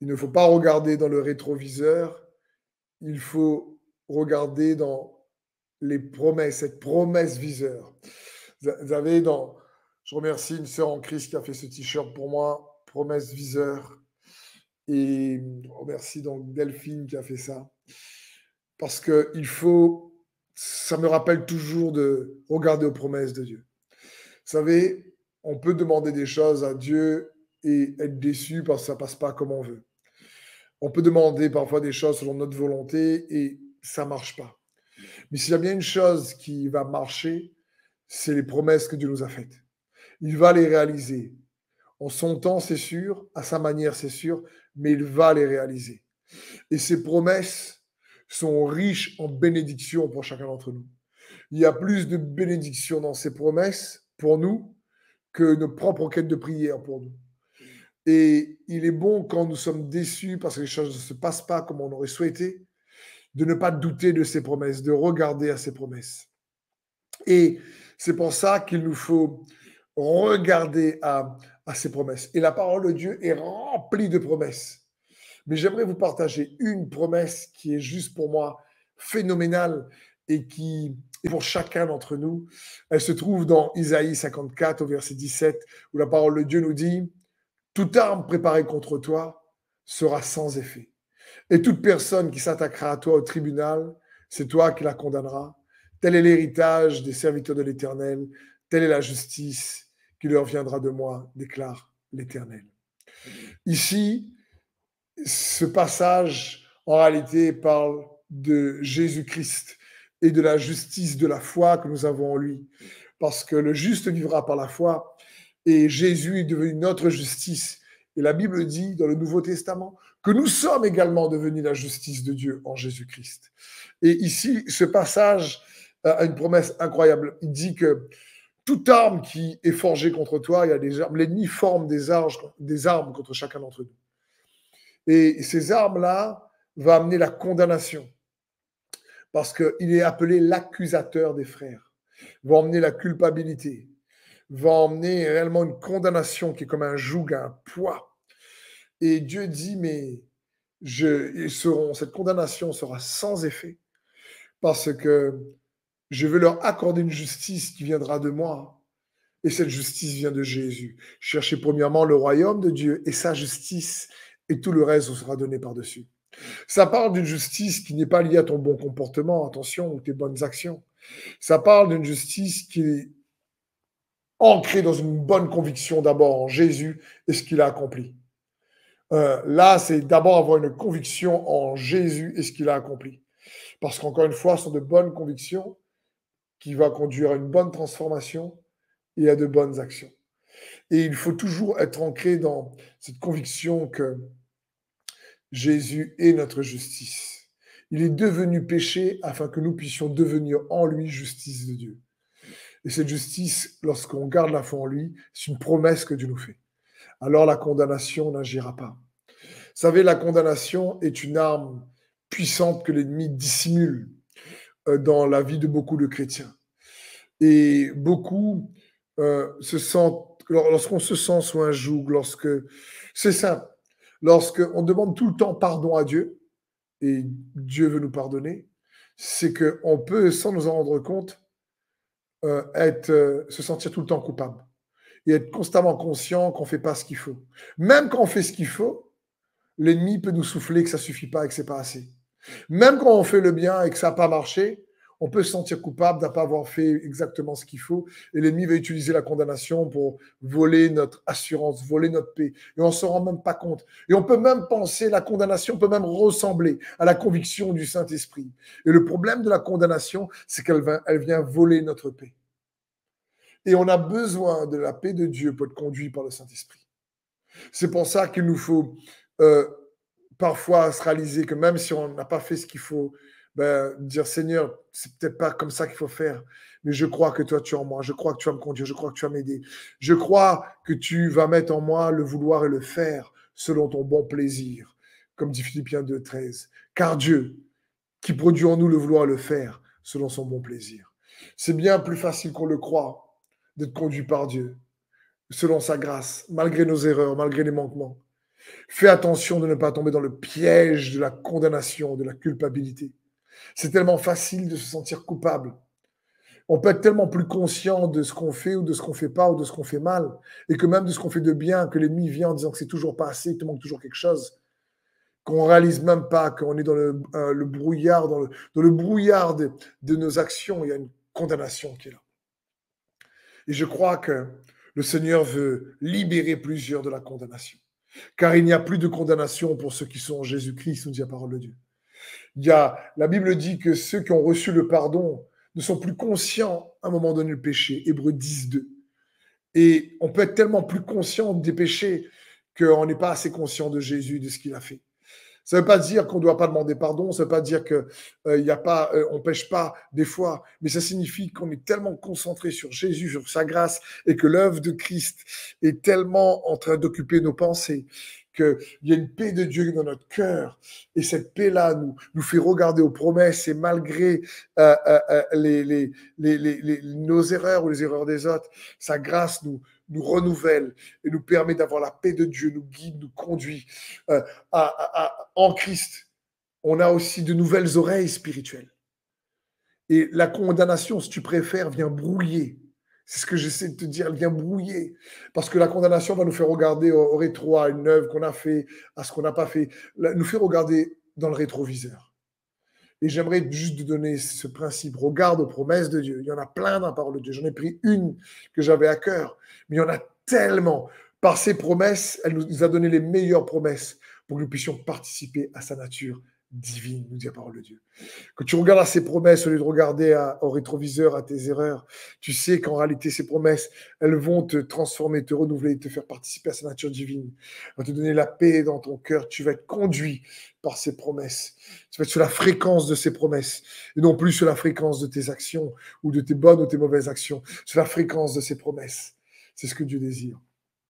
Il ne faut pas regarder dans le rétroviseur, il faut regarder dans les promesses, cette promesse viseur. Vous avez dans je remercie une sœur en Christ qui a fait ce t-shirt pour moi, promesse viseur et je remercie donc Delphine qui a fait ça. Parce que il faut ça me rappelle toujours de regarder aux promesses de Dieu. Vous savez, on peut demander des choses à Dieu et être déçu parce que ça passe pas comme on veut. On peut demander parfois des choses selon notre volonté et ça marche pas. Mais s'il y a bien une chose qui va marcher, c'est les promesses que Dieu nous a faites. Il va les réaliser. En son temps, c'est sûr, à sa manière, c'est sûr, mais il va les réaliser. Et ces promesses sont riches en bénédictions pour chacun d'entre nous. Il y a plus de bénédictions dans ces promesses pour nous que nos propres quêtes de prière pour nous. Et il est bon quand nous sommes déçus parce que les choses ne se passent pas comme on aurait souhaité, de ne pas douter de ces promesses, de regarder à ces promesses. Et c'est pour ça qu'il nous faut regarder à ces promesses. Et la parole de Dieu est remplie de promesses. Mais j'aimerais vous partager une promesse qui est juste pour moi phénoménale et qui est pour chacun d'entre nous. Elle se trouve dans Isaïe 54 au verset 17 où la parole de Dieu nous dit « Toute arme préparée contre toi sera sans effet. Et toute personne qui s'attaquera à toi au tribunal, c'est toi qui la condamneras. Tel est l'héritage des serviteurs de l'Éternel, telle est la justice qui leur viendra de moi, déclare l'Éternel. » Ici, ce passage, en réalité, parle de Jésus-Christ et de la justice de la foi que nous avons en lui. Parce que le juste vivra par la foi et Jésus est devenu notre justice. Et la Bible dit dans le Nouveau Testament que nous sommes également devenus la justice de Dieu en Jésus-Christ. Et ici, ce passage a une promesse incroyable. Il dit que toute arme qui est forgée contre toi, il y a des armes, l'ennemi forme des armes contre chacun d'entre nous. Et ces armes-là vont amener la condamnation, parce qu'il est appelé l'accusateur des frères, vont emmener la culpabilité, vont emmener réellement une condamnation qui est comme un joug, un poids. Et Dieu dit, mais cette condamnation sera sans effet, parce que je vais leur accorder une justice qui viendra de moi. Et cette justice vient de Jésus. Cherchez premièrement le royaume de Dieu et sa justice, et tout le reste vous sera donné par-dessus. Ça parle d'une justice qui n'est pas liée à ton bon comportement, attention, ou tes bonnes actions. Ça parle d'une justice qui est ancrée dans une bonne conviction d'abord en Jésus et ce qu'il a accompli. Là, c'est d'abord avoir une conviction en Jésus et ce qu'il a accompli. Parce qu'encore une fois, ce sont de bonnes convictions qui vont conduire à une bonne transformation et à de bonnes actions. Et il faut toujours être ancré dans cette conviction que Jésus est notre justice. Il est devenu péché afin que nous puissions devenir en lui justice de Dieu. Et cette justice, lorsqu'on garde la foi en lui, c'est une promesse que Dieu nous fait. Alors la condamnation n'agira pas. Vous savez, la condamnation est une arme puissante que l'ennemi dissimule dans la vie de beaucoup de chrétiens. Et beaucoup se sentent, lorsqu'on se sent sous un joug, c'est simple, lorsqu'on demande tout le temps pardon à Dieu, et Dieu veut nous pardonner, c'est qu'on peut, sans nous en rendre compte, se sentir tout le temps coupable et être constamment conscient qu'on ne fait pas ce qu'il faut. Même quand on fait ce qu'il faut, l'ennemi peut nous souffler que ça ne suffit pas et que ce n'est pas assez. Même quand on fait le bien et que ça n'a pas marché, on peut se sentir coupable de ne pas avoir fait exactement ce qu'il faut. Et l'ennemi va utiliser la condamnation pour voler notre assurance, voler notre paix. Et on ne s'en rend même pas compte. Et on peut même penser, la condamnation peut même ressembler à la conviction du Saint-Esprit. Et le problème de la condamnation, c'est qu'elle vient voler notre paix. Et on a besoin de la paix de Dieu pour être conduit par le Saint-Esprit. C'est pour ça qu'il nous faut parfois se réaliser que même si on n'a pas fait ce qu'il faut, dire Seigneur, c'est peut-être pas comme ça qu'il faut faire, mais je crois que toi tu es en moi, je crois que tu vas me conduire, je crois que tu vas m'aider, je crois que tu vas mettre en moi le vouloir et le faire selon ton bon plaisir, comme dit Philippiens 2,13. Car Dieu, qui produit en nous le vouloir et le faire selon son bon plaisir. C'est bien plus facile qu'on le croit d'être conduit par Dieu, selon sa grâce, malgré nos erreurs, malgré les manquements. Fais attention de ne pas tomber dans le piège de la condamnation, de la culpabilité. C'est tellement facile de se sentir coupable. On peut être tellement plus conscient de ce qu'on fait ou de ce qu'on fait pas ou de ce qu'on fait mal, et que même de ce qu'on fait de bien, que l'ennemi vient en disant que c'est toujours pas assez, il te manque toujours quelque chose, qu'on réalise même pas qu'on est dans le brouillard, dans le brouillard de nos actions. Il y a une condamnation qui est là. Et je crois que le Seigneur veut libérer plusieurs de la condamnation. Car il n'y a plus de condamnation pour ceux qui sont en Jésus-Christ, nous dit la parole de Dieu. La Bible dit que ceux qui ont reçu le pardon ne sont plus conscients à un moment donné du péché. Hébreux 10:2. Et on peut être tellement plus conscient des péchés qu'on n'est pas assez conscient de Jésus, de ce qu'il a fait. Ça ne veut pas dire qu'on ne doit pas demander pardon, ça ne veut pas dire qu'on ne pêche pas des fois, mais ça signifie qu'on est tellement concentré sur Jésus, sur sa grâce, et que l'œuvre de Christ est tellement en train d'occuper nos pensées, qu'il y a une paix de Dieu dans notre cœur, et cette paix-là nous fait regarder aux promesses, et malgré nos erreurs ou les erreurs des autres, sa grâce nous renouvelle et nous permet d'avoir la paix de Dieu, nous guide, nous conduit en Christ. On a aussi de nouvelles oreilles spirituelles. Et la condamnation, si tu préfères, vient brouiller. C'est ce que j'essaie de te dire, elle vient brouiller. Parce que la condamnation va nous faire regarder au rétro, à une œuvre qu'on a fait, à ce qu'on n'a pas fait, nous fait regarder dans le rétroviseur. Et j'aimerais juste te donner ce principe. Regarde aux promesses de Dieu. Il y en a plein dans la parole de Dieu. J'en ai pris une que j'avais à cœur. Mais il y en a tellement. Par ses promesses, elle nous a donné les meilleures promesses pour que nous puissions participer à sa nature divine, nous dit la parole de Dieu. Que tu regardes à ses promesses au lieu de regarder au rétroviseur, à tes erreurs, tu sais qu'en réalité, ces promesses, elles vont te transformer, te renouveler, te faire participer à sa nature divine. Elles vont te donner la paix dans ton cœur. Tu vas être conduit par ses promesses. Tu vas être sur la fréquence de ses promesses et non plus sur la fréquence de tes actions ou de tes bonnes ou tes mauvaises actions, sur la fréquence de ses promesses. C'est ce que Dieu désire.